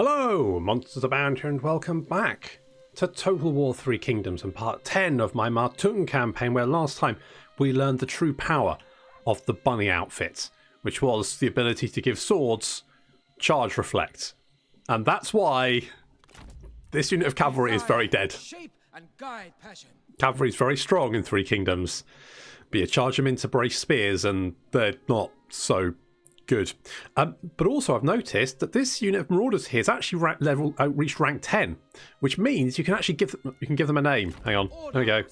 Hello, Monsters Abound here, and welcome back to Total War 3 Kingdoms and part 10 of my Ma Teng campaign, where last time we learned the true power of the bunny outfit, which was the ability to give swords charge reflect. And that's why this unit of cavalry is very dead. Cavalry is very strong in 3 Kingdoms, but you charge them into brace spears and they're not so good. But also I've noticed that this unit of marauders here is actually reached rank 10, which means you can actually give them a name. Hang on, there we go.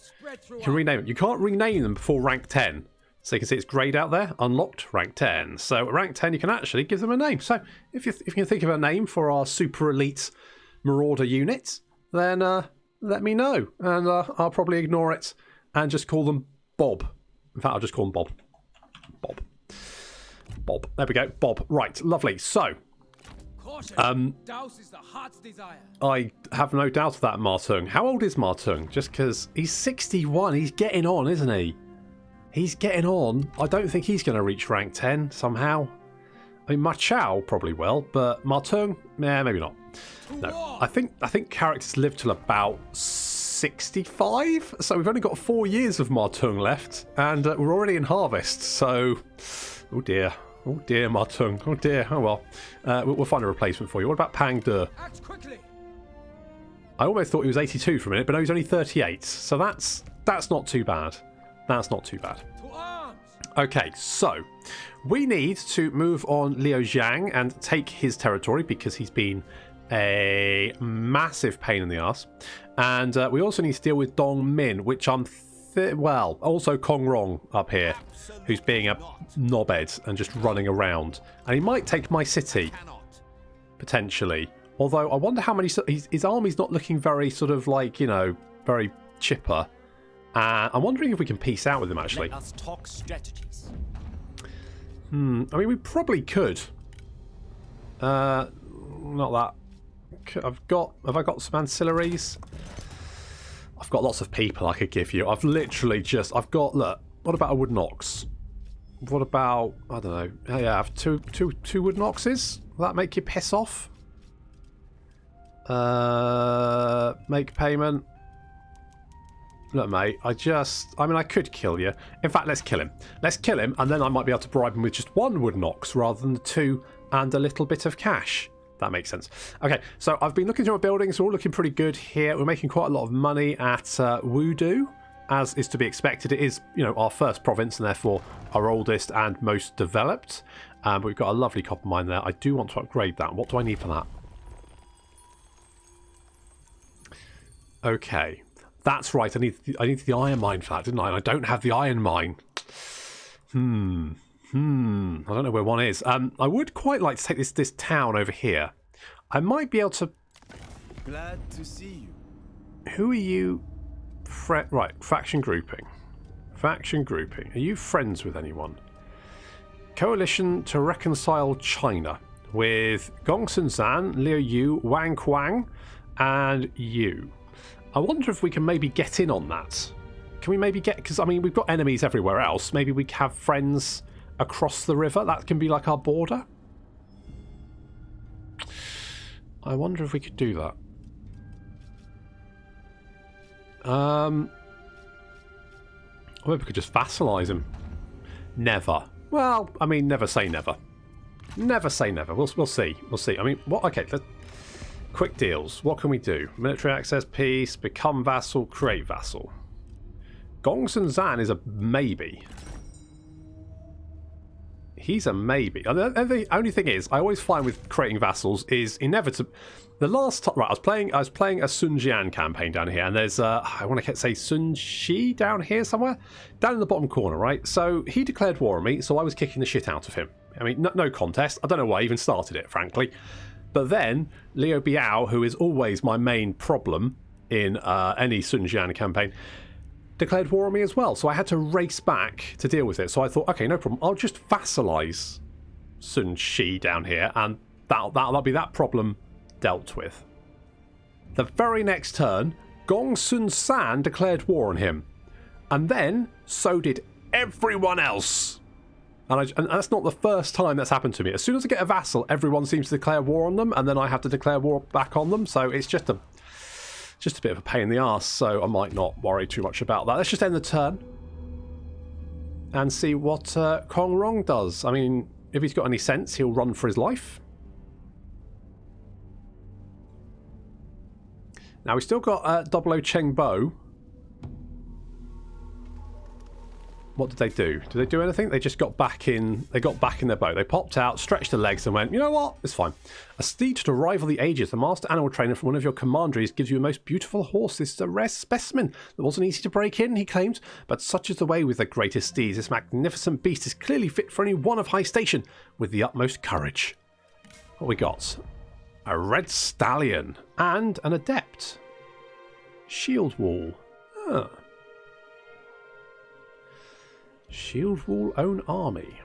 You can rename them. You can't rename them before rank 10. So you can see it's greyed out there, unlocked, rank 10. So at rank 10 you can actually give them a name. So if you can think of a name for our super elite marauder unit, then let me know, and I'll probably ignore it and just call them Bob. In fact, I'll just call them Bob. Bob. There we go. Bob. Right. Lovely. So, I have no doubt of that, Ma Teng. How old is Ma Teng? Just because he's 61. He's getting on, isn't he? He's getting on. I don't think he's going to reach rank 10 somehow. I mean, Ma Chao probably will, but Ma Teng, maybe not. No. I think characters live till about 65, so we've only got 4 years of Ma Teng left, and we're already in harvest. So, oh dear, Ma Teng, oh dear. Oh well, we'll find a replacement for you. What about Pang De? Act quickly. I almost thought he was 82 for a minute, but no, he's only 38. So that's not too bad. That's not too bad. Okay, so we need to move on Liu Zhang and take his territory because he's been a massive pain in the ass, and we also need to deal with Dong Min, which I'm also Kong Rong up here, who's being a knobhead and just running around, and he might take my city potentially, although I wonder how many. His army's not looking very sort of like, you know, very chipper. I'm wondering if we can peace out with him actually. Let us talk strategies. I mean, we probably could. Not that. Have I got some ancillaries? I've got lots of people I could give you. I've got, look, what about a wooden ox? What about, I don't know. Oh, yeah, I have two wooden oxes. Will that make you piss off? Make payment. Look, mate, I could kill you. In fact, let's kill him. Let's kill him, and then I might be able to bribe him with just 1 wooden ox rather than 2 and a little bit of cash. That makes sense. Okay, so I've been looking through our buildings. We're all looking pretty good here. We're making quite a lot of money at Wudu, as is to be expected. It is, you know, our first province and therefore our oldest and most developed. But we've got a lovely copper mine there. I do want to upgrade that. What do I need for that? Okay. That's right, I need the iron mine for that, didn't I? And I don't have the iron mine. I don't know where one is. I would quite like to take this town over here. I might be able to... Glad to see you. Who are you? Right, faction grouping. Faction grouping. Are you friends with anyone? Coalition to reconcile China with Gongsun Zan, Liu Yu, Wang Kuang, and you. I wonder if we can maybe get in on that. Can we maybe get... Because, I mean, we've got enemies everywhere else. Maybe we have friends across the river. That can be like our border. I wonder if we could do that. Or maybe we could just vassalize him. Never. Well, I mean, never say never. Never say never. We'll see. We'll see. I mean, what... Okay, quick deals. What can we do? Military access, peace, become vassal, create vassal. Gongsun Zan is a maybe. He's a maybe. And the only thing is, I always find with creating vassals is inevitably. The last time, right, I was playing a Sun Jian campaign down here, and there's I want to say Sun Shi down here somewhere, down in the bottom corner, right? So he declared war on me, so I was kicking the shit out of him. I mean, no contest. I don't know why I even started it, frankly. But then, Liu Biao, who is always my main problem in any Sun Jian campaign, declared war on me as well. So I had to race back to deal with it. So I thought, okay, no problem. I'll just vassalize Sun Shi down here, and that'll be that problem dealt with. The very next turn, Gongsun San declared war on him. And then, so did everyone else. And that's not the first time that's happened to me. As soon as I get a vassal, everyone seems to declare war on them, and then I have to declare war back on them. So it's just a bit of a pain in the arse. So I might not worry too much about that. Let's just end the turn and see what Kong Rong does. I mean, if he's got any sense, he'll run for his life. Now we've still got 00 Cheng Bo. What did they do? Did they do anything? They just got back in. They got back in their boat. They popped out, stretched their legs, and went, you know what? It's fine. A steed to rival the ages. The master animal trainer from one of your commanderies gives you a most beautiful horse. This is a rare specimen that wasn't easy to break in, he claims. But such is the way with the greatest steeds. This magnificent beast is clearly fit for any one of high station with the utmost courage. What we got? A red stallion and an adept. Shield wall. Huh. Shield Wall own army.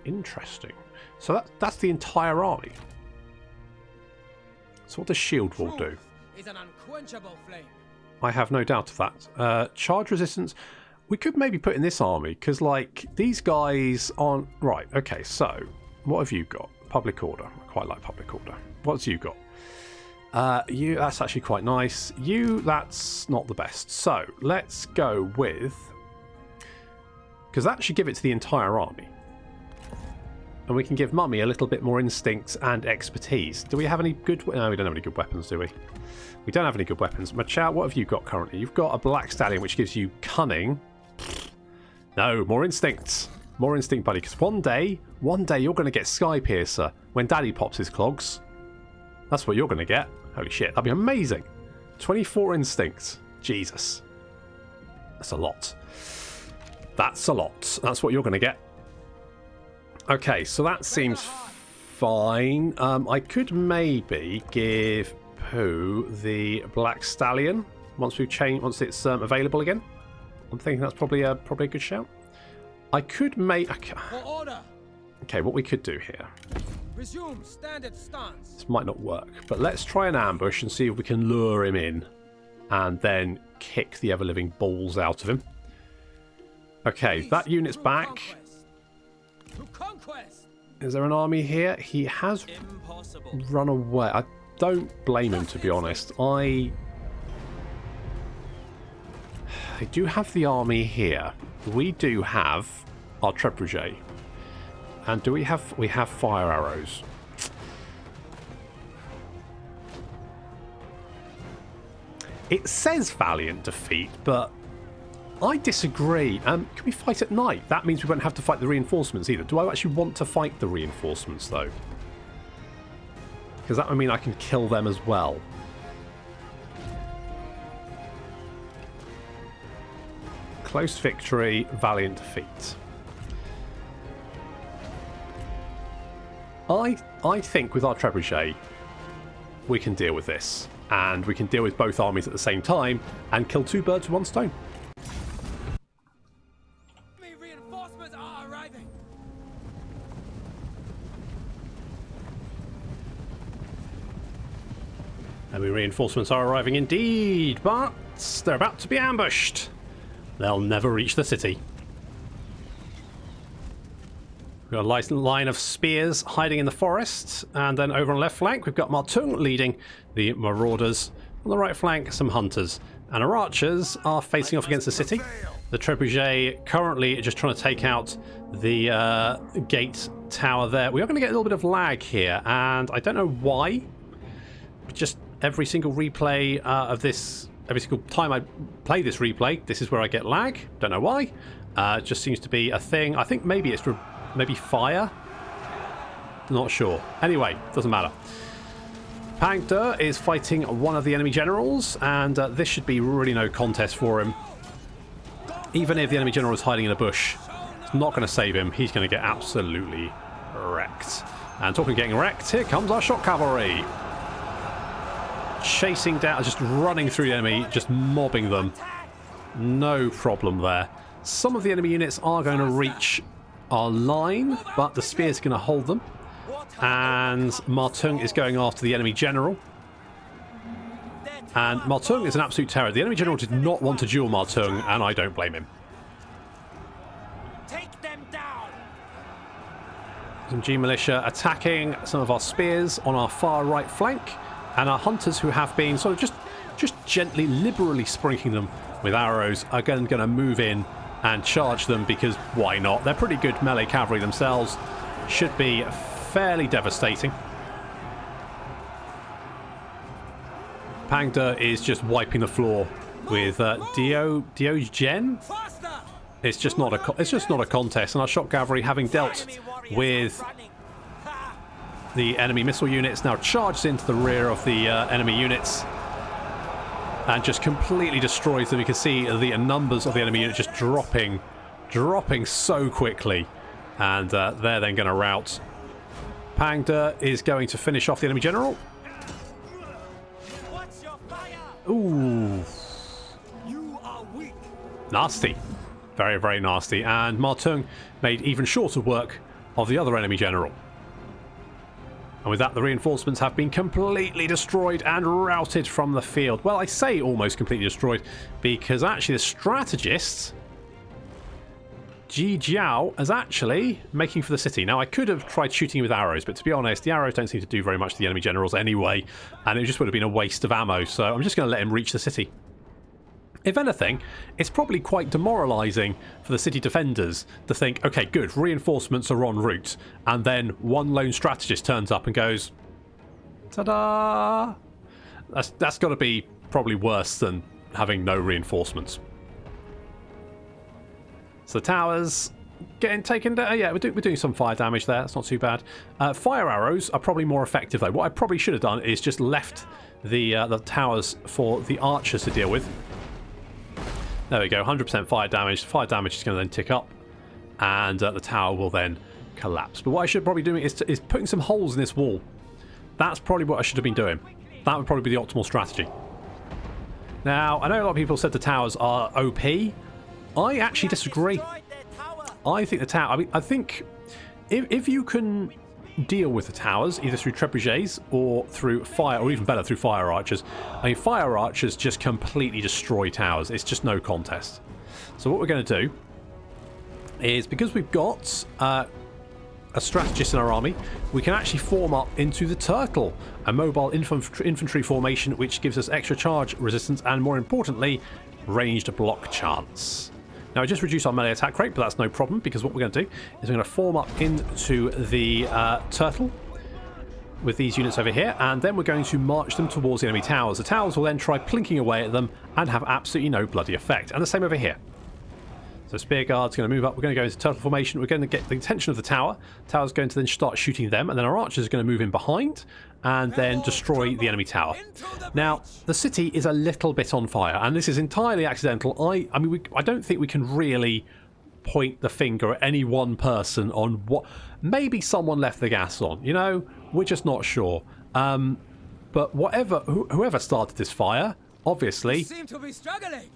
Interesting. So that's the entire army. So what does Shield Wall do? Is an unquenchable flame. I have no doubt of that. Charge resistance. We could maybe put in this army because, like, these guys aren't right. Okay, so what have you got? Public order. I quite like public order. What's you got? You. That's actually quite nice. You. That's not the best. So let's go with. Because that should give it to the entire army. And we can give Mummy a little bit more instincts and expertise. Do we have any good... No, we don't have any good weapons, do we? We don't have any good weapons. Machao, what have you got currently? You've got a Black Stallion, which gives you cunning. No, more instincts. More instinct, buddy. Because one day you're going to get Sky Piercer when Daddy pops his clogs. That's what you're going to get. Holy shit, that'd be amazing. 24 instincts. Jesus. That's a lot. That's a lot. That's what you're going to get. Okay, so that seems fine. I could maybe give Pooh the Black Stallion once once it's available again. I'm thinking that's probably a good shout. I could make. Okay, what we could do here. Resume standard stance. This might not work, but let's try an ambush and see if we can lure him in, and then kick the ever-living balls out of him. Okay, that unit's back. Is there an army here? He has run away. I don't blame him, to be honest. I do have the army here. We do have our trebuchet. And do we have fire arrows? It says valiant defeat, but I disagree. Can we fight at night? That means we won't have to fight the reinforcements either. Do I actually want to fight the reinforcements, though? Because that would mean I can kill them as well. Close victory, valiant defeat. I think with our trebuchet, we can deal with this. And we can deal with both armies at the same time and kill two birds with one stone. Reinforcements are arriving. Enemy reinforcements are arriving indeed, but they're about to be ambushed. They'll never reach the city. We've got a nice line of spears hiding in the forest, and then over on the left flank we've got Ma Teng leading the marauders. On the right flank, some hunters. And our archers are facing off against the city. The trebuchet currently just trying to take out the gate tower there. We are going to get a little bit of lag here, and I don't know why. Just every single replay of this, every single time I play this replay, this is where I get lag. Don't know why. It just seems to be a thing. I think maybe it's maybe fire. Not sure. Anyway, doesn't matter. Pang De is fighting one of the enemy generals, and this should be really no contest for him. Even if the enemy general is hiding in a bush, it's not going to save him. He's going to get absolutely wrecked. And talking of getting wrecked, here comes our shock cavalry. Chasing down, just running through the enemy, just mobbing them. No problem there. Some of the enemy units are going to reach our line, but the spears are going to hold them. And Ma Teng is going after the enemy general. And Ma Teng is an absolute terror. The enemy general did not want to duel Ma Teng, and I don't blame him. Take them down. Some G militia attacking some of our spears on our far right flank, and our hunters, who have been sort of just gently, liberally sprinkling them with arrows, are going to move in and charge them, because why not? They're pretty good melee cavalry themselves. Should be fairly devastating. Pangda is just wiping the floor with Diogen. Faster! It's just not a contest, and our shock cavalry, having dealt with the enemy missile units, now charged into the rear of the enemy units and just completely destroys them. You can see the numbers of the enemy unit just dropping so quickly, and they're then going to rout. Pangda is going to finish off the enemy general. Ooh, You are weak. nasty. Very, very nasty. And Ma Teng made even shorter work of the other enemy general. And with that, the reinforcements have been completely destroyed and routed from the field. Well, I say almost completely destroyed, because actually the strategist, Ji Jiao, is actually making for the city. Now, I could have tried shooting with arrows, but to be honest, the arrows don't seem to do very much to the enemy generals anyway, and it just would have been a waste of ammo, so I'm just going to let him reach the city. If anything, it's probably quite demoralising for the city defenders to think, okay, good, reinforcements are en route, and then one lone strategist turns up and goes, ta-da! That's got to be probably worse than having no reinforcements. So the towers getting taken down. Yeah, we're doing some fire damage there. That's not too bad. Fire arrows are probably more effective, though. What I probably should have done is just left the towers for the archers to deal with. There we go, 100% fire damage. Fire damage is going to then tick up, and the tower will then collapse. But what I should probably be doing is putting some holes in this wall. That's probably what I should have been doing. That would probably be the optimal strategy. Now, I know a lot of people said the towers are OP. I actually disagree. I think the tower... I think if you can deal with the towers, either through trebuchets or through fire, or even better, through fire archers. I mean, fire archers just completely destroy towers. It's just no contest. So what we're going to do is, because we've got a strategist in our army, we can actually form up into the turtle, a mobile infantry formation, which gives us extra charge resistance and, more importantly, ranged block chance. Now, I just reduced our melee attack rate, but that's no problem, because what we're going to do is we're going to form up into the turtle with these units over here, and then we're going to march them towards the enemy towers. The towers will then try plinking away at them and have absolutely no bloody effect. And the same over here. So Spear Guard's going to move up. We're going to go into turtle formation. We're going to get the attention of the tower. The tower's going to then start shooting them, and then our archers are going to move in behind and then destroy the enemy tower. Now, the city is a little bit on fire, and this is entirely accidental. I mean, I don't think we can really point the finger at any one person on what... Maybe someone left the gas on, you know? We're just not sure. But whoever started this fire, obviously... Seem to be struggling.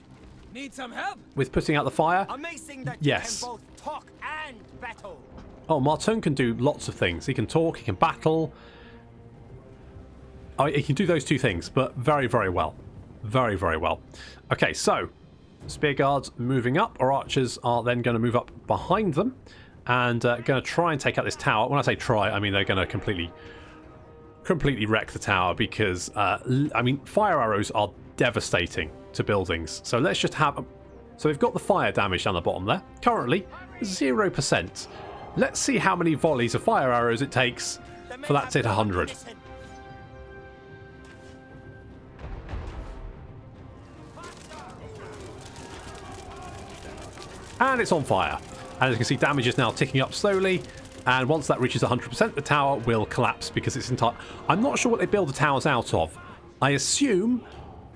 Need some help? With putting out the fire? Amazing that Yes. you can both talk and battle. Oh, Ma Teng can do lots of things. He can talk, he can battle. Oh, he can do those two things, but very, very well. Very, very well. Okay, so Spear Guards moving up. Our archers are then going to move up behind them and going to try and take out this tower. When I say try, I mean they're going to completely wreck the tower, because, I mean, fire arrows are devastating to buildings. So let's just have... So we've got the fire damage down the bottom there. Currently, 0%. Let's see how many volleys of fire arrows it takes for that to hit 100. And it's on fire. And as you can see, damage is now ticking up slowly. And once that reaches 100%, the tower will collapse, because it's entire... I'm not sure what they build the towers out of. I assume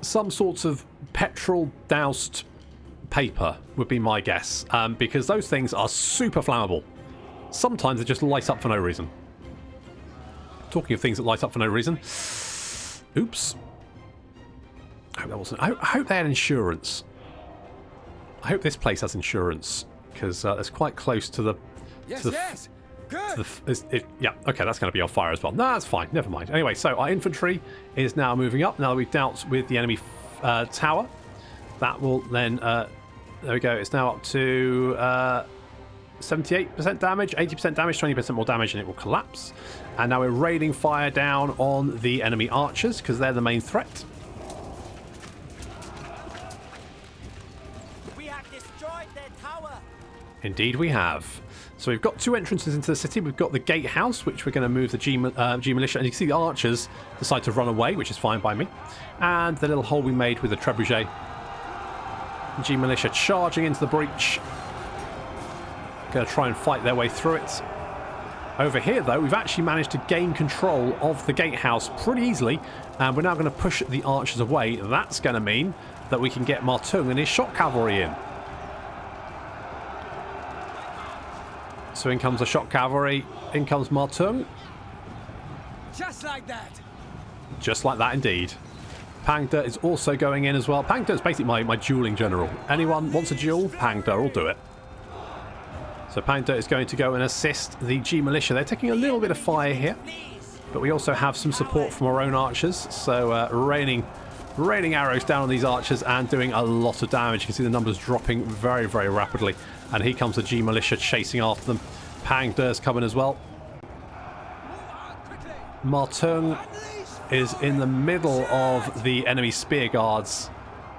some sorts of petrol-doused paper would be my guess, because those things are super flammable. Sometimes they just light up for no reason. Talking of things that light up for no reason. Oops. I hope that wasn't... I hope they had insurance. I hope this place has insurance, because it's quite close to the... Yes, to the, yes. Good. yeah, okay, that's going to be on fire as well. No, that's fine. Never mind. Anyway, so our infantry is now moving up. Now that we've dealt with the enemy tower, that will then... there we go. It's now up to 78% damage, 80% damage, 20% more damage, and it will collapse. And now we're raining fire down on the enemy archers because they're the main threat. We have destroyed their tower. Indeed we have. So we've got two entrances into the city. We've got the gatehouse, which we're going to move the G militia, and you can see the archers decide to run away, which is fine by me. And the little hole we made with the trebuchet. G militia charging into the breach. Going to try and fight their way through it. Over here, though, we've actually managed to gain control of the gatehouse pretty easily, and we're now going to push the archers away. That's going to mean that we can get Ma Teng and his shock cavalry in. So in comes the shock cavalry, in comes Ma Teng. Just like that. Just like that indeed. Pang De is also going in as well. Pang De is basically my dueling general. Anyone wants a duel? Pang De will do it. So Pang De is going to go and assist the G militia. They're taking a little bit of fire here, but we also have some support from our own archers. So raining arrows down on these archers and doing a lot of damage. You can see the numbers dropping very, very rapidly. And here comes the G militia chasing after them. Pang De is coming as well. Ma Teng is in the middle of the enemy spear guards,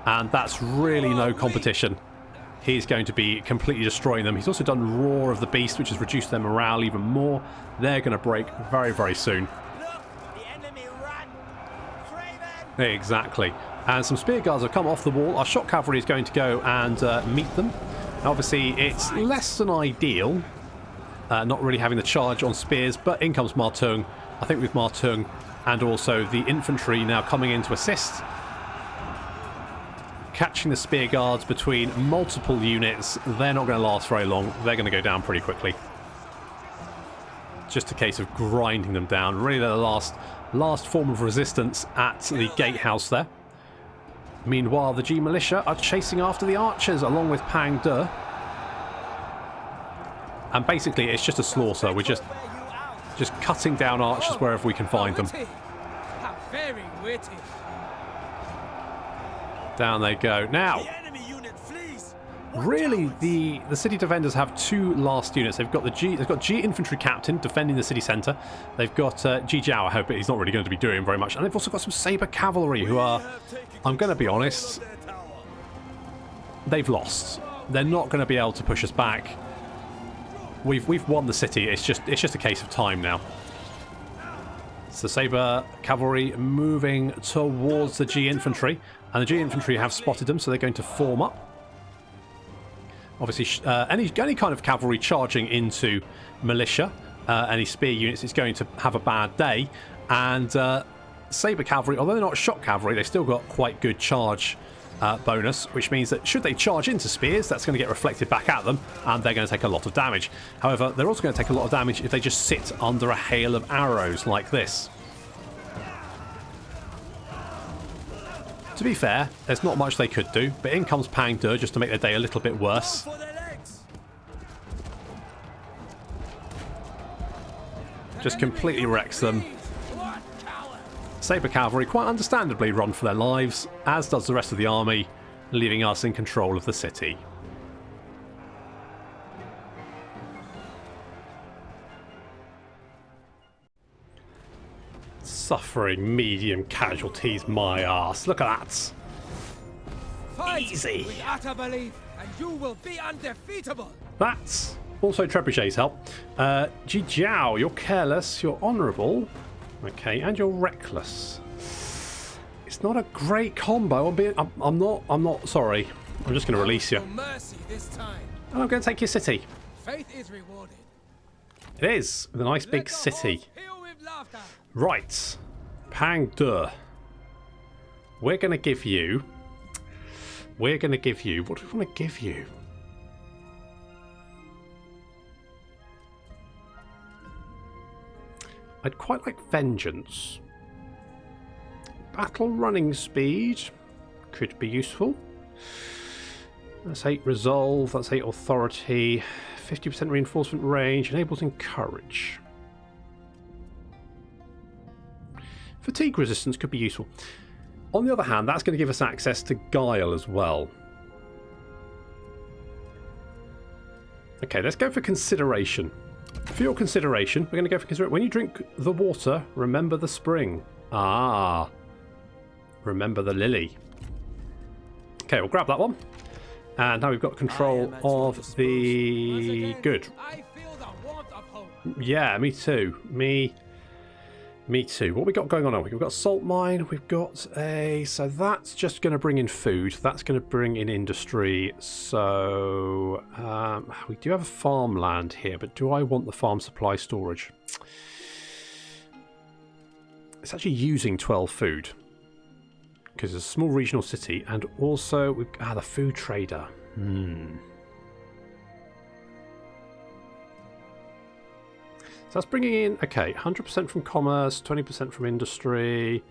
and that's really no competition. He's going to be completely destroying them. He's also done Roar of the Beast, which has reduced their morale even more. They're going to break very, very soon. Look, the enemy run. Craven. Exactly. And some spear guards have come off the wall. Our shock cavalry is going to go and meet them. Obviously, it's less than ideal, not really having the charge on spears, but in comes Ma Teng. I think with Ma Teng and also the infantry now coming in to assist, catching the spear guards between multiple units, they're not going to last very long. They're going to go down pretty quickly. Just a case of grinding them down. Really, they're the last form of resistance at the gatehouse there. Meanwhile, the G militia are chasing after the archers along with Pang De. And basically, it's just a slaughter. We're just cutting down archers wherever we can find them. How very witty. Down they go. Now, The enemy unit flees. really, the city defenders have two last units. They've got G infantry captain defending the city centre. They've got Ji Jiao, I hope, but he's not really going to be doing very much. And they've also got some saber cavalry who are, I'm going to be honest, they've lost. They're not going to be able to push us back. We've won the city. It's just a case of time now. So saber cavalry moving towards the G infantry, and the G infantry have spotted them, so they're going to form up. Obviously, any kind of cavalry charging into militia, any spear units, is going to have a bad day. And saber cavalry, although they're not shock cavalry, they've still got quite good charge bonus, which means that should they charge into spears, that's going to get reflected back at them, and they're going to take a lot of damage. However, they're also going to take a lot of damage if they just sit under a hail of arrows like this. To be fair, there's not much they could do, but in comes Pang De just to make their day a little bit worse. For their legs. Just completely wrecks them. What coward? Saber cavalry, quite understandably, run for their lives, as does the rest of the army, leaving us in control of the city. Suffering medium casualties, my ass. Look at that. Fight Easy. with utter belief, and you will be undefeatable. That's also trebuchets help. Ji Jiao, you're careless, you're honourable, okay, and you're reckless. It's not a great combo. I'm not sorry. I'm just going to release you, No mercy this time. and I'm going to take your city. Faith is rewarded. It is with a nice big Let the city. horse peal with laughter. Right, Pang De. We're going to give you. What do we want to give you? I'd quite like vengeance. Battle running speed could be useful. That's 8 resolve, that's 8 authority, 50% reinforcement range, enables encourage. Fatigue resistance could be useful. On the other hand, that's going to give us access to Guile as well. Okay, let's go for consideration. For your consideration, we're going to go for consideration. When you drink the water, remember the spring. Ah. Remember the lily. Okay, we'll grab that one. And now we've got control of the... Good. I feel the warmth of hope. Yeah, me too. Me too. What we got going on now? We've got a salt mine. We've got a... So that's just going to bring in food. That's going to bring in industry. So we do have a farmland here, but do I want the farm supply storage? It's actually using 12 food. Because it's a small regional city. And also, we've the food trader. So that's bringing in, okay, 100% from commerce, 20% from industry.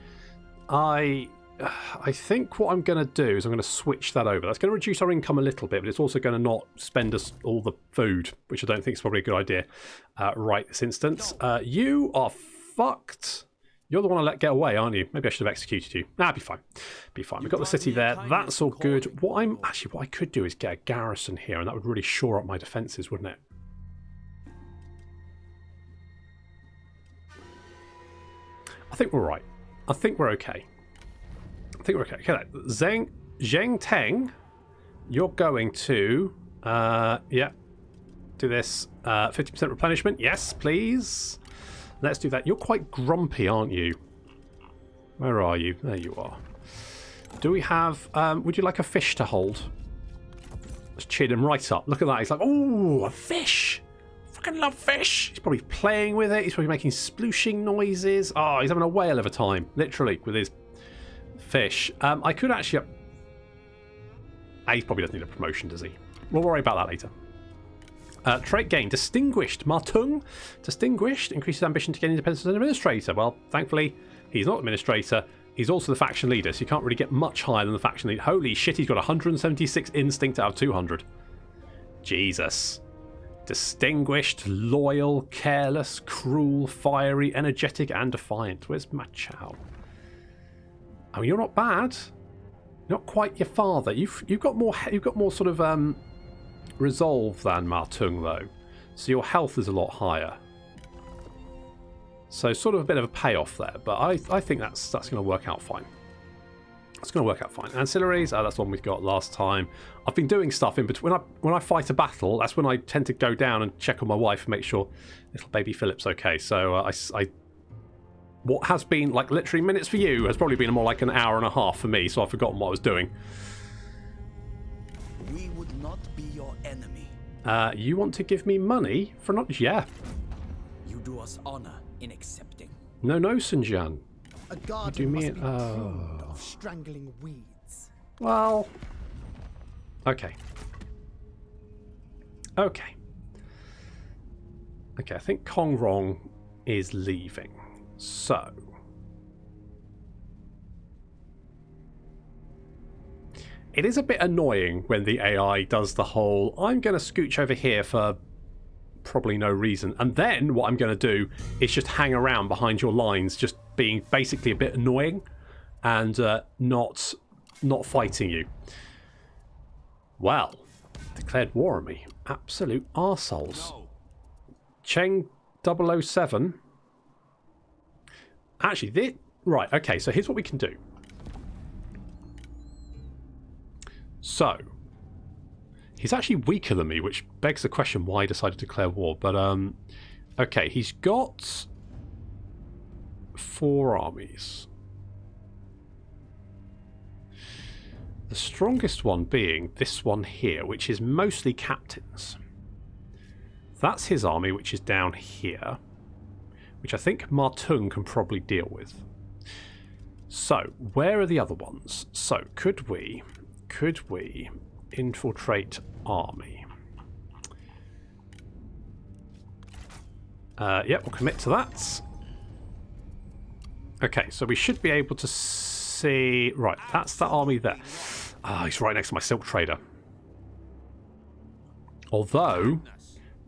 I think what I'm going to do is I'm going to switch that over. That's going to reduce our income a little bit, but it's also going to not spend us all the food, which I don't think is probably a good idea right this instance. You are fucked. You're the one I let get away, aren't you? Maybe I should have executed you. Nah, be fine. Be fine. We've got the city there. That's all good. What I could do is get a garrison here, and that would really shore up my defences, wouldn't it? I think we're right. I think we're okay. Okay, Zheng Teng, you're going to, do this 50% replenishment. Yes, please. Let's do that. You're quite grumpy, aren't you? Where are you? There you are. Do we have... would you like a fish to hold? Let's cheer him right up. Look at that. He's like, oh, a fish. Fucking love fish. He's probably playing with it. He's probably making splooshing noises. Oh, he's having a whale of a time. Literally, with his fish. I could actually... he probably doesn't need a promotion, does he? We'll worry about that later. Trait gain. Distinguished. Ma Teng. Distinguished. Increases ambition to gain independence as an administrator. Well, thankfully, he's not administrator. He's also the faction leader, so you can't really get much higher than the faction leader. Holy shit, he's got 176 instinct out of 200. Jesus. Distinguished, loyal, careless, cruel, fiery, energetic, and defiant. Where's Ma Chao? I mean, you're not bad. You're not quite your father. You've got more sort of resolve than Ma Teng, though. So your health is a lot higher. So sort of a bit of a payoff there, but I think that's going to work out fine. It's going to work out fine. Ancillaries, that's one we got last time. I've been doing stuff in between. When I fight a battle, that's when I tend to go down and check on my wife and make sure little baby Philip's okay. So what has been like literally minutes for you has probably been more like an hour and a half for me. So I've forgotten what I was doing. We would not be your enemy. You want to give me money for not? Yeah. You do us honor in accepting. No, Sunjian. A garden do me must be pruned of strangling weeds. Well, okay. Okay, I think Kong Rong is leaving. So it is a bit annoying when the AI does the whole, I'm going to scooch over here for probably no reason, and then what I'm going to do is just hang around behind your lines, just being basically a bit annoying and not fighting you. Well, declared war on me. Absolute arseholes. No. Cheng 007. Actually, right, okay, so here's what we can do. So, he's actually weaker than me, which begs the question why he decided to declare war. But, okay, he's got 4 armies. The strongest one being this one here, which is mostly captains. That's his army, which is down here, which I think Ma Teng can probably deal with. So, where are the other ones? So, could we infiltrate army? Yep, we'll commit to that. Okay, so we should be able to see... Right, that's that army there. Ah, he's right next to my silk trader. Although,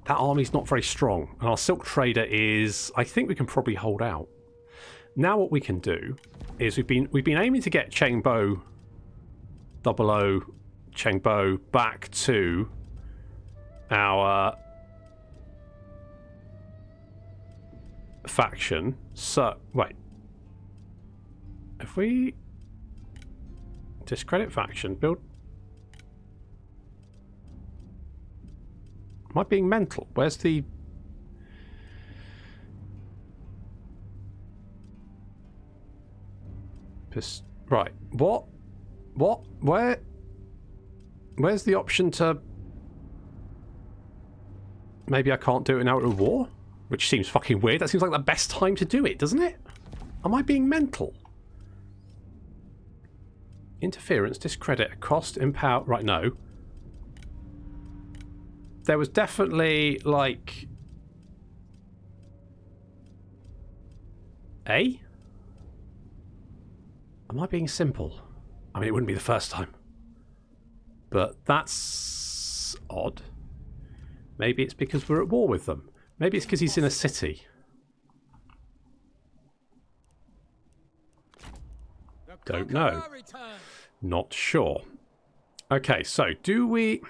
that army's not very strong. And our silk trader is... I think we can probably hold out. Now what we can do is we've been aiming to get Chengbo 00 Chengbo back to our faction. So, wait. If we discredit faction, build... Am I being mental? Where's the... Right. What? Where? Where's the option to... Maybe I can't do it in Out of War? Which seems fucking weird. That seems like the best time to do it, doesn't it? Am I being mental? Interference, discredit, cost, empower... Right, no. There was definitely, like... A? Am I being simple? I mean, it wouldn't be the first time. But that's odd. Maybe it's because we're at war with them. Maybe it's because he's in a city. Don't know. Not sure. Okay, so do we...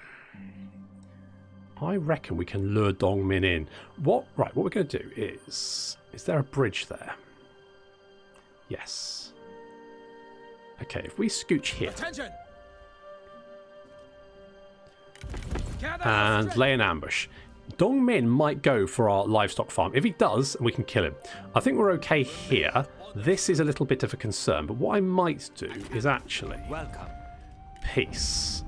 I reckon we can lure Dongmin in. What we're going to do is... Is there a bridge there? Yes. Okay, if we scooch here... Attention! And lay an ambush. Dongmin might go for our livestock farm. If he does, we can kill him. I think we're okay here. This is a little bit of a concern, but what I might do is actually... Welcome. Peace.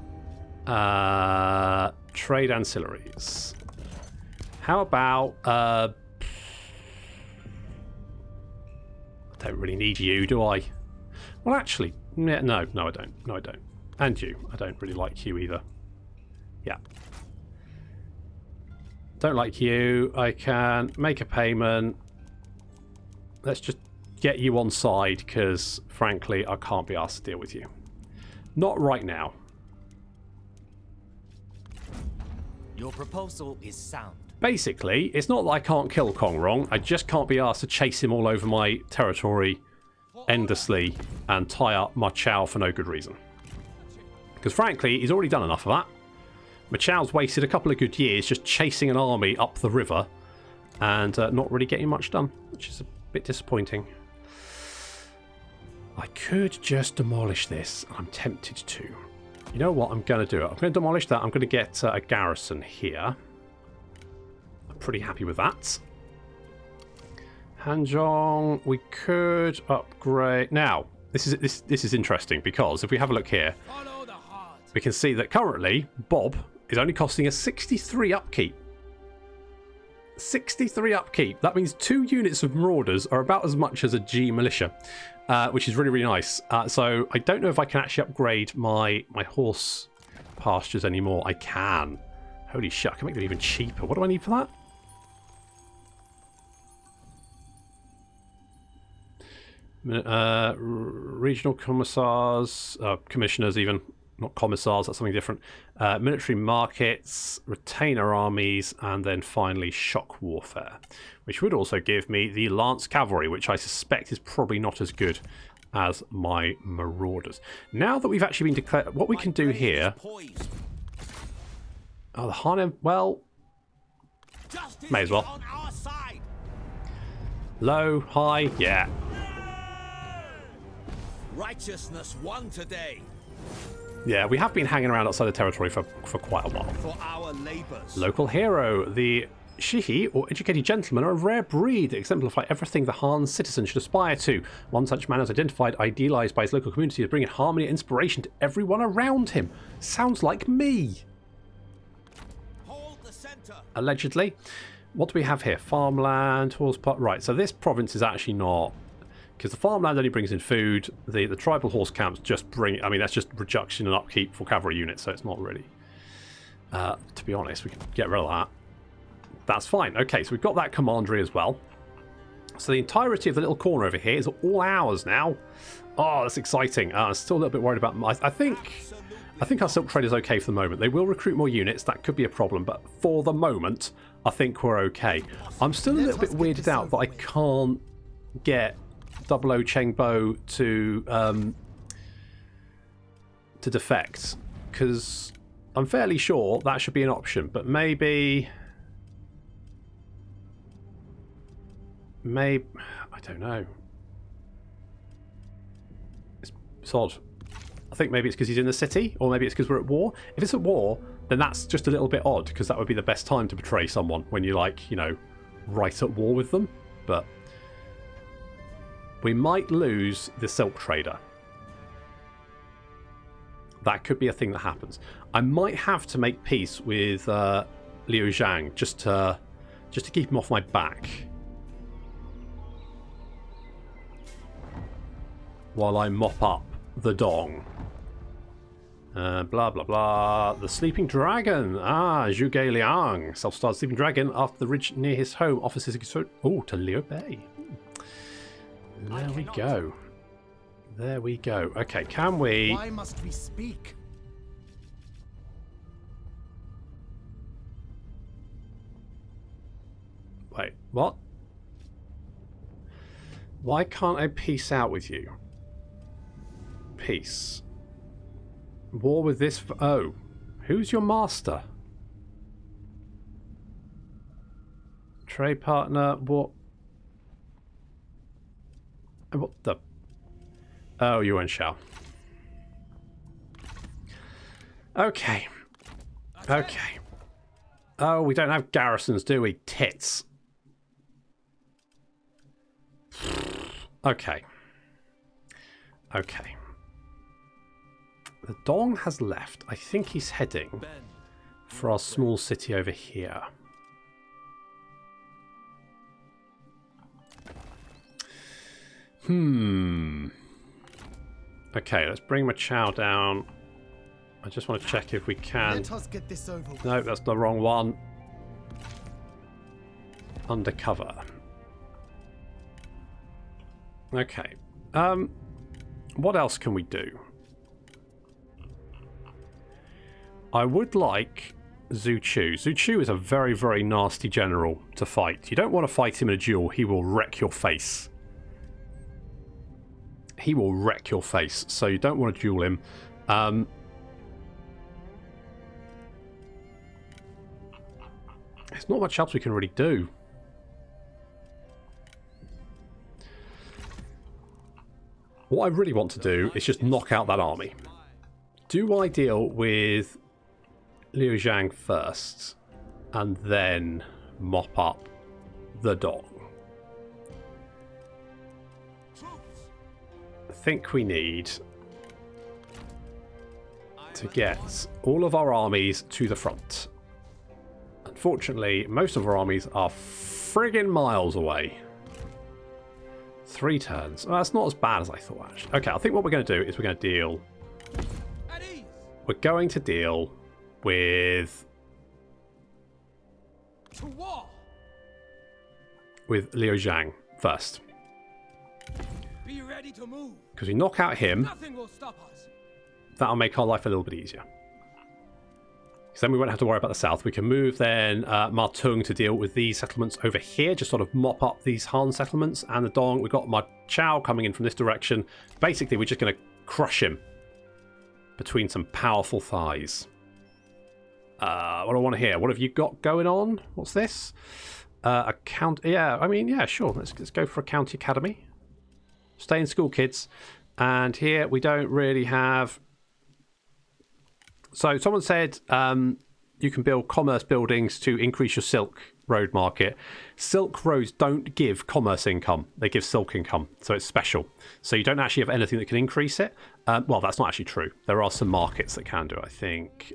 Trade ancillaries. How about... I don't really need you, do I? Well, actually, no, I don't. No, I don't. And you. I don't really like you either. Yeah. Don't like you. I can make a payment. Let's just get you on side because, frankly, I can't be asked to deal with you. Not right now. Your proposal is sound. Basically, it's not that I can't kill Kong Rong. I just can't be asked to chase him all over my territory endlessly and tie up Ma Chao for no good reason. Because, frankly, he's already done enough of that. Ma Chao's wasted a couple of good years just chasing an army up the river and not really getting much done, which is a bit disappointing. I could just demolish this. I'm tempted to. You know what? I'm going to do it. I'm going to demolish that. I'm going to get a garrison here. I'm pretty happy with that. Hanzhong, we could upgrade. Now, this is interesting because if we have a look here, we can see that currently Bob is only costing us 63 upkeep. 63 upkeep. That means 2 units of Marauders are about as much as a G militia, which is really, really nice. So I don't know if I can actually upgrade my horse pastures anymore. I can. Holy shit, I can make them even cheaper. What do I need for that? Regional commissars, commissioners even. Not commissars, that's something different. Military markets, retainer armies, and then finally shock warfare, which would also give me the Lance Cavalry, which I suspect is probably not as good as my Marauders. Now that we've actually been declared, what we can do here... Oh, the Hanem, well... May as well. Low, high, yeah. Righteousness won today. Yeah, we have been hanging around outside the territory for quite a while. For our labors. Local hero. The Shihi, or educated gentlemen, are a rare breed that exemplify everything the Han citizen should aspire to. One such man is identified, idealized by his local community as bringing harmony and inspiration to everyone around him. Sounds like me. Hold the center. Allegedly. What do we have here? Farmland, horse part. Right, so this province is actually not... Because the farmland only brings in food, the tribal horse camps just bring... I mean, that's just reduction and upkeep for cavalry units, so it's not really... to be honest, we can get rid of that. That's fine. Okay, so we've got that commandery as well. So the entirety of the little corner over here is all ours now. Oh, that's exciting. I'm still a little bit worried about... I think our silk trade is okay for the moment. They will recruit more units. That could be a problem, but for the moment, I think we're okay. I'm still a little bit weirded out that I can't get... 00 Chengbo to defect, because I'm fairly sure that should be an option, but maybe... I don't know. It's odd. I think maybe it's because he's in the city, or maybe it's because we're at war. If it's at war, then that's just a little bit odd, because that would be the best time to betray someone, when you're like, you know, right at war with them. But we might lose the silk trader. That could be a thing that happens. I might have to make peace with Liu Zhang just to keep him off my back while I mop up the Dong. Blah blah blah. The sleeping dragon. Zhuge Liang, self-styled sleeping dragon, after the ridge near his home offers his to Liu Bei. There we go. There we go. Okay, can we... Why must we speak? Wait, what? Why can't I peace out with you? Peace. War with this... Oh. Who's your master? Trade partner. What? What the... Oh, Yuan Shao. Okay. Okay. Oh, we don't have garrisons, do we? Tits. Okay. Okay. The Dong has left. I think he's heading for our small city over here. Okay, let's bring my Chow down. I just want to check if we can... Let us get this over with. No, that's the wrong one. Undercover. Okay. What else can we do? I would like Zhu Chu. Zhu Chu is a very, very nasty general to fight. You don't want to fight him in a duel. He will wreck your face. He will wreck your face, so you don't want to duel him. There's not much else we can really do. What I really want to do is just knock out that army. Do I deal with Liu Zhang first and then mop up the Dong? I think we need to get all of our armies to the front. Unfortunately, most of our armies are friggin' miles away. 3 turns. Well, that's not as bad as I thought, actually. Okay, I think what we're going to do is we're going to deal... We're going to deal with... To war. With Liu Zhang first. Be ready to move. Because we knock out him, Nothing will stop us. that'll make our life a little bit easier. Because then we won't have to worry about the south. We can move then Ma Teng to deal with these settlements over here, just sort of mop up these Han settlements. And the Dong, we've got Ma Chao coming in from this direction. Basically, we're just going to crush him between some powerful thighs. What do I want to hear? What have you got going on? What's this? Yeah, I mean, yeah, sure. Let's go for a county academy. Stay in school, kids. And here we don't really have... So someone said you can build commerce buildings to increase your silk road market. Silk roads don't give commerce income. They give silk income. So it's special. So you don't actually have anything that can increase it. Well, that's not actually true. There are some markets that can do it, I think.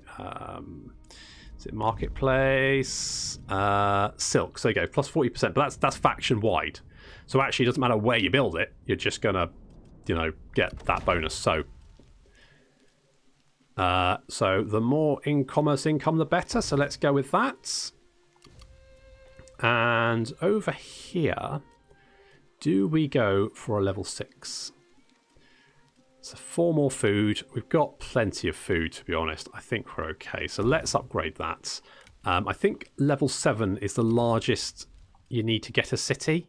Is it marketplace? Silk. So you go, plus 40%. But that's faction-wide. So actually, it doesn't matter where you build it. You're just going to, you know, get that bonus. So the more in-commerce income, the better. So let's go with that. And over here, do we go for a level 6? So 4 more food. We've got plenty of food, to be honest. I think we're okay. So let's upgrade that. I think level 7 is the largest you need to get a city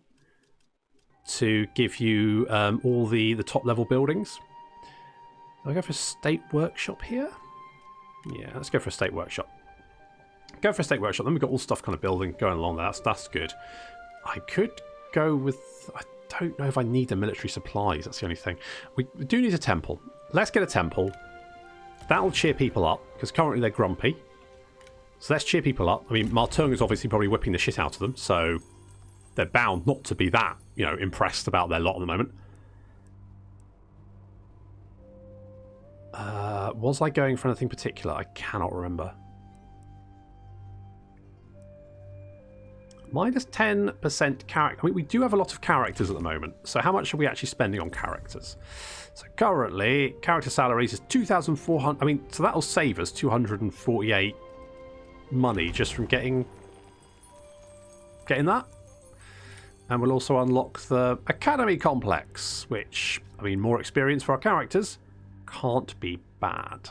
to give you all the top level buildings. Do I go for a state workshop here? Yeah, let's go for a state workshop. Go for a state workshop. Then we've got all stuff kind of building going along there. That's good. I could go with... I don't know if I need the military supplies. That's the only thing. We do need a temple. Let's get a temple. That'll cheer people up, because currently they're grumpy. So let's cheer people up. I mean, Ma Teng is obviously probably whipping the shit out of them, so they're bound not to be that, you know, impressed about their lot at the moment. Was I going for anything particular? I cannot remember. Minus 10% character. I mean, we do have a lot of characters at the moment. So how much are we actually spending on characters? So currently, character salaries is 2,400. I mean, so that'll save us 248 money just from getting that. And we'll also unlock the Academy Complex, which, I mean, more experience for our characters can't be bad.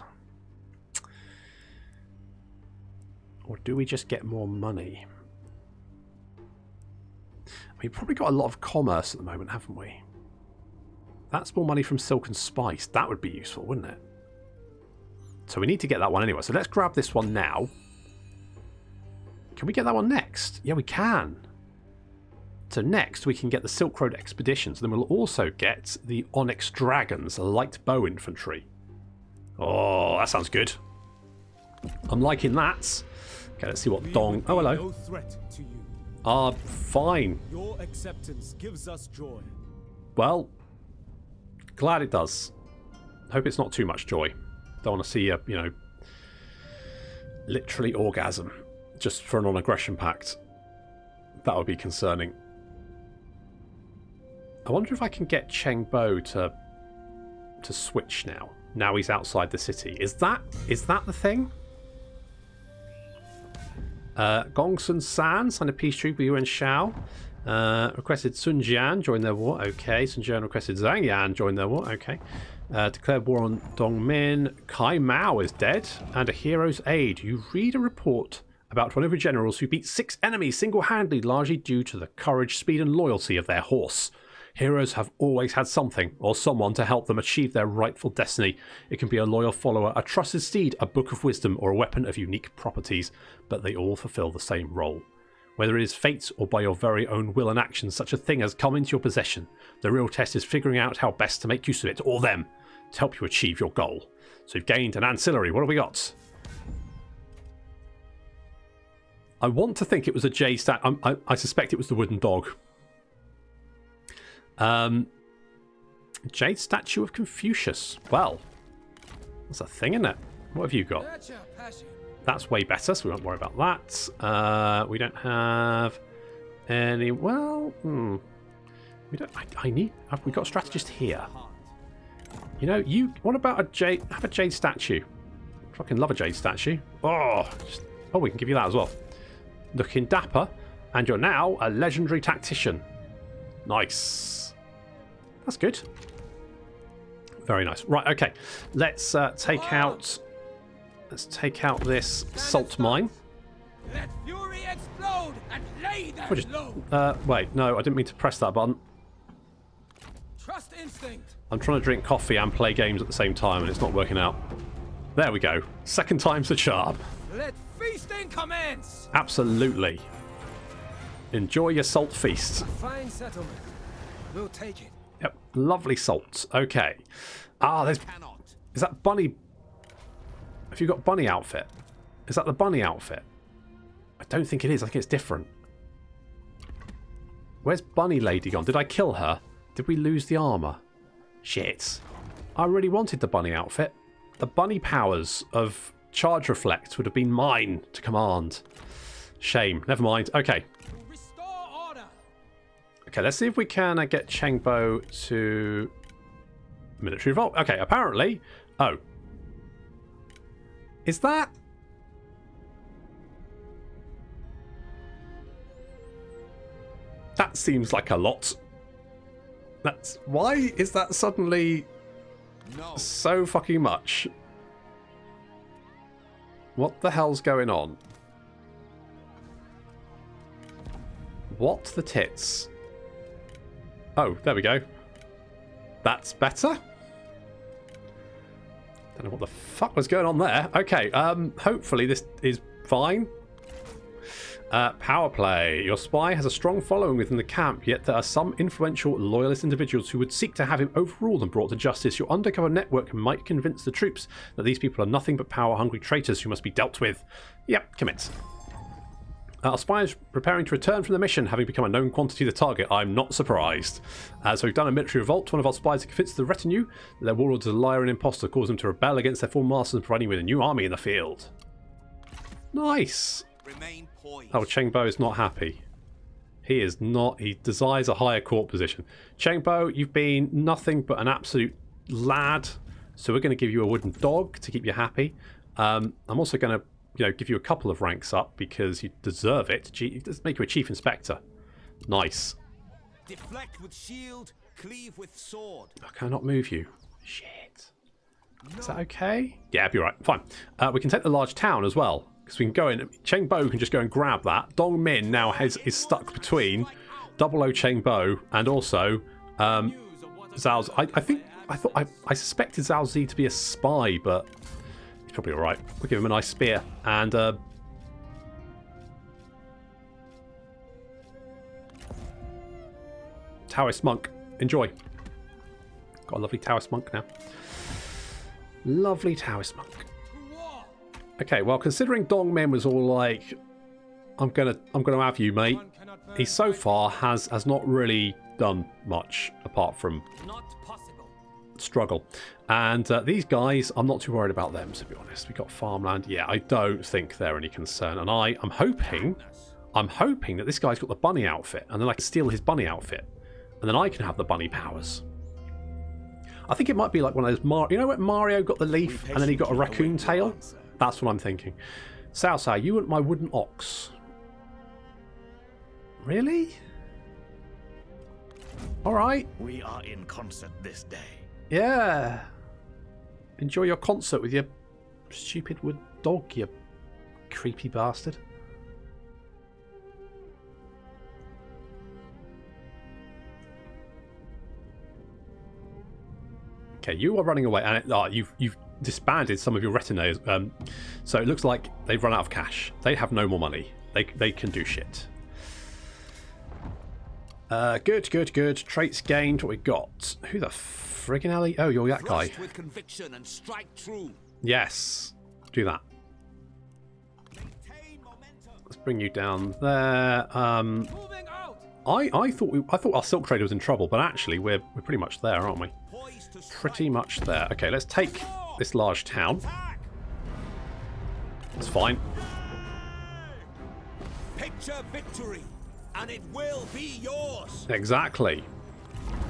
Or do we just get more money? We've probably got a lot of commerce at the moment, haven't we? That's more money from Silk and Spice. That would be useful, wouldn't it? So we need to get that one anyway. So let's grab this one now. Can we get that one next? Yeah, we can. So next we can get the Silk Road Expeditions. Then we'll also get the Onyx Dragons, light bow infantry. Oh, that sounds good. I'm liking that. Okay, let's see what Dong... Oh, hello. No threat to you. Fine. Your acceptance gives us joy. Well, glad it does. Hope it's not too much joy. Don't want to see a, you know, literally orgasm just for a non-aggression pact. That would be concerning. I wonder if I can get Cheng Bo to switch now. Now he's outside the city. Is that the thing? Gongsun San signed a peace treaty with Yuan Shao. Requested Sun Jian join their war. Okay. Sun Jian requested Zhang Yan join their war. Okay. Declared war on Dongmin. Kai Mao is dead. And a hero's aid. You read a report about one of your generals who beat 6 enemies single-handedly, largely due to the courage, speed and loyalty of their horse. Heroes have always had something or someone to help them achieve their rightful destiny. It can be a loyal follower, a trusted steed, a book of wisdom, or a weapon of unique properties, but they all fulfill the same role. Whether it is fate or by your very own will and action, such a thing has come into your possession. The real test is figuring out how best to make use of it, or them, to help you achieve your goal. So you've gained an ancillary. What have we got? I want to think it was a J stat. I suspect it was the wooden dog. Jade statue of Confucius. Well, that's a thing, isn't it? What have you got? That's way better, so we won't worry about that. We don't have any. Well, we don't. I need. Have we got a strategist here? You know, you. What about a jade? Have a jade statue. Fucking love a jade statue. Oh, we can give you that as well. Looking dapper, and you're now a legendary tactician. Nice. That's good. Very nice. Right, okay. Let's take out this salt mine. Let fury explode and lay them low. Wait, no, I didn't mean to press that button. Trust instinct. I'm trying to drink coffee and play games at the same time, and it's not working out. There we go. Second time's the charm. Let feasting commence. Absolutely. Enjoy your salt feast. Fine settlement. We'll take it. Yep, lovely salt. Okay. Is that bunny? Have you got bunny outfit? Is that the bunny outfit? I don't think it is. I think it's different. Where's bunny lady gone? Did I kill her? Did we lose the armor? Shit. I really wanted the bunny outfit. The bunny powers of charge reflect would have been mine to command. Shame. Never mind. Okay. Restore order. Okay, let's see if we can get Cheng Bo to military revolt. Okay, apparently. Oh. Is that? That seems like a lot. That's why is that suddenly so fucking much? What the hell's going on? What the tits? Oh, there we go. That's better. Don't know what the fuck was going on there. Okay, hopefully this is fine. Power play. Your spy has a strong following within the camp, yet there are some influential loyalist individuals who would seek to have him overruled and brought to justice. Your undercover network might convince the troops that these people are nothing but power-hungry traitors who must be dealt with. Yep, commit. Our spy is preparing to return from the mission, having become a known quantity of the target. I'm not surprised. So we've done a military revolt. One of our spies convinced the retinue that their warlord is a liar and imposter, causing them to rebel against their former masters and providing with a new army in the field. Nice. Remain poised. Oh, Cheng Bo is not happy. He is not. He desires a higher court position. Cheng Bo, you've been nothing but an absolute lad. So we're going to give you a wooden dog to keep you happy. I'm also going to, give you a couple of ranks up because you deserve it. Let's make you a chief inspector. Nice. Deflect with shield, cleave with sword. Oh, can I not move you? Shit. Is that okay? Yeah, be right. Fine. We can take the large town as well. Because we can go in. Cheng Bo can just go and grab that. Dong Min now is stuck between 00 Cheng Bo and also Zhao. I suspected Zhao Zi to be a spy, but he's probably all right. We'll give him a nice spear and Taoist monk. Enjoy. Got a lovely Taoist monk now. Lovely Taoist monk. Okay, well, considering Dong Min was all like, I'm gonna have you, mate. He so far has not really done much apart from struggle. And these guys, I'm not too worried about them, to be honest. We got farmland. Yeah, I don't think they're any concern. And I'm hoping that this guy's got the bunny outfit, and then I can steal his bunny outfit, and then I can have the bunny powers. I think it might be like one of those Mario. You know when Mario got the leaf and then he got a raccoon tail? That's what I'm thinking. Sao, you want my wooden ox? Really? Alright. We are in concert this day. Yeah. Enjoy your concert with your stupid wood dog, you creepy bastard. Okay, you are running away, and you've disbanded some of your retinue. So it looks like they've run out of cash. They have no more money. They can do shit. Good. Traits gained. What we got? Who the friggin' hell? Oh, you're that guy. With conviction and strike true. Yes, do that. Let's bring you down there. I thought our silk trader was in trouble, but actually we're pretty much there, aren't we? Pretty much there. Okay, let's take this large town. It's fine. Picture victory, and it will be yours. Exactly.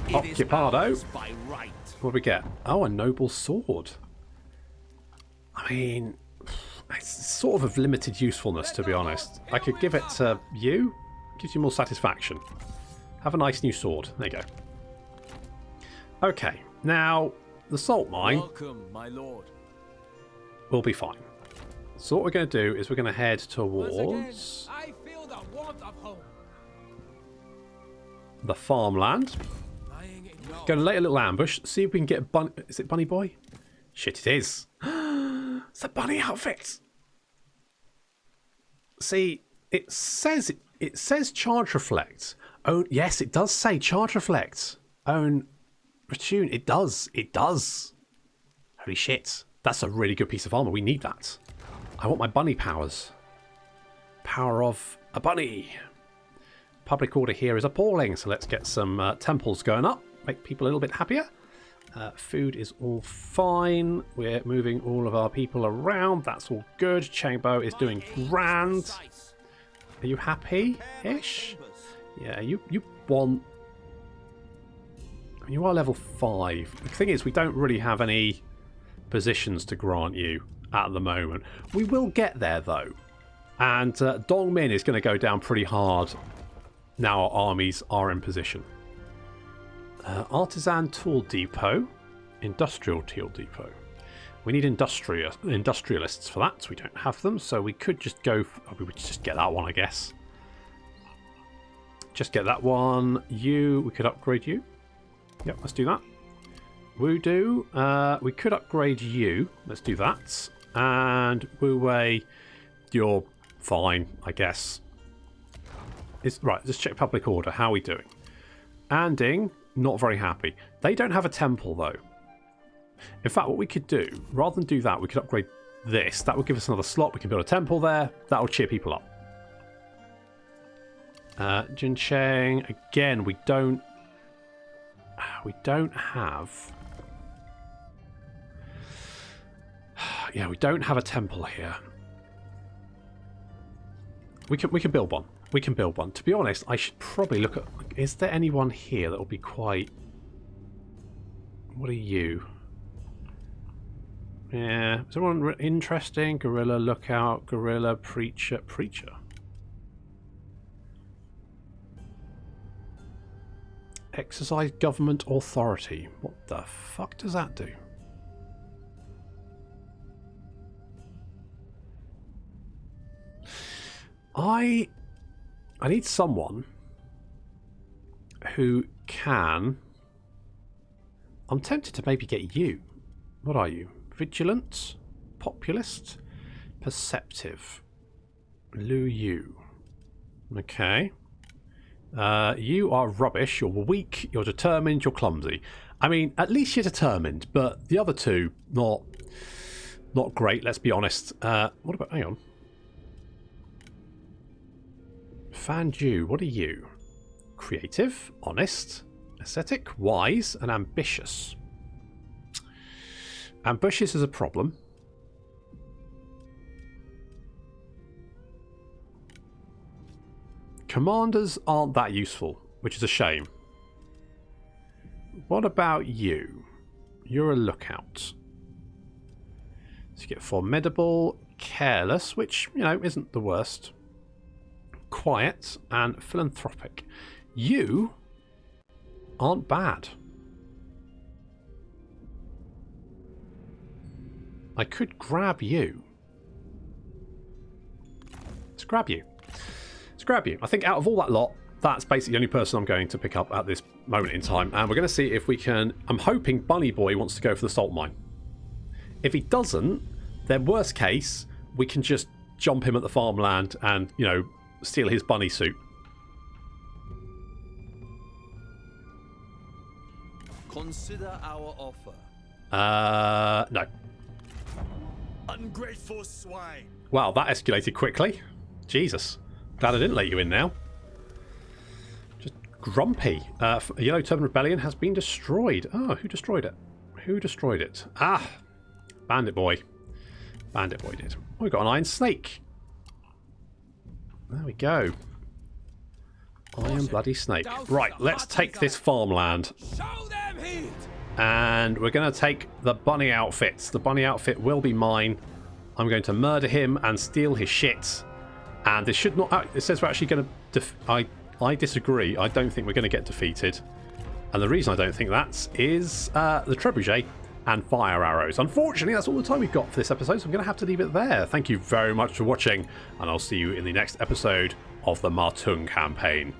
Occupado. By right. What do we get? Oh, a noble sword. I mean, it's sort of limited usefulness, to be honest. I could give it to you. Gives you more satisfaction. Have a nice new sword. There you go. Okay, now the salt mine. Welcome, my lord. Will be fine. So what we're going to do is we're going to head towards I feel the warmth of home. the farmland. Going to lay a little ambush. See if we can get a bunny. Is it Bunny Boy? Shit, it is. It's the bunny outfit. See, it says charge reflect. Oh, yes, it does say charge reflect. Own retune. It does. Holy shit. That's a really good piece of armor. We need that. I want my bunny powers. Power of a bunny. Public order here is appalling. So let's get some temples going up. Make people a little bit happier. Food is all fine. We're moving all of our people around. That's all good. Cheng Bo is doing grand. Are you happy-ish? Yeah, you want... You are level 5. The thing is, we don't really have any positions to grant you at the moment. We will get there, though. And Dong Min is going to go down pretty hard now our armies are in position. Artisan Tool Depot. Industrial Tool Depot. We need industrialists for that. We don't have them, so we could just go... we would just get that one, I guess. Just get that one. We could upgrade you. Yep, let's do that. Wudu, we could upgrade you. Let's do that. And Wu Wei, you're fine, I guess. Right, let's check public order. How are we doing? Anding, not very happy. They don't have a temple, though. In fact, what we could do, rather than do that, we could upgrade this. That would give us another slot. We can build a temple there. That will cheer people up. Jincheng, again, we don't have... Yeah, we don't have a temple here. We can build one. We can build one. To be honest, I should probably look at... Is there anyone here that will be quite... What are you? Yeah. Is anyone interesting? Guerrilla lookout, guerrilla preacher. Preacher? Exercise government authority. What the fuck does that do? I need someone who can... I'm tempted to maybe get you. What are you? Vigilant? Populist? Perceptive? Liu Yu. Okay. You are rubbish. You're weak. You're determined. You're clumsy. I mean, at least you're determined, but the other two, not great, let's be honest. What about... Hang on. Fanju, what are you? Creative, honest, aesthetic, wise, and ambitious. Ambitious is a problem. Commanders aren't that useful, which is a shame. What about you? You're a lookout. So you get formidable, careless, which, you know, isn't the worst. Quiet and philanthropic. You aren't bad. I could grab you. Let's grab you. Let's grab you. I think out of all that lot, that's basically the only person I'm going to pick up at this moment in time. And we're going to see if we can... I'm hoping Bunny Boy wants to go for the salt mine. If he doesn't, then worst case, we can just jump him at the farmland and, you know, steal his bunny suit. Consider our offer. No. Ungrateful swine. Wow, that escalated quickly. Jesus. Glad I didn't let you in now. Just grumpy. A Yellow Turban Rebellion has been destroyed. Oh, who destroyed it? Who destroyed it? Ah, Bandit Boy. Bandit Boy did. Oh, we got an Iron Snake. There we go. Iron Bloody Snake. Right, let's take this farmland. Show them heat! And we're going to take the bunny outfits. The bunny outfit will be mine. I'm going to murder him and steal his shit. And this should not... it says we're actually going to... I disagree. I don't think we're going to get defeated. And the reason I don't think that is the trebuchet and fire arrows. Unfortunately, that's all the time we've got for this episode, so I'm going to have to leave it there. Thank you very much for watching, and I'll see you in the next episode of the Ma Teng campaign.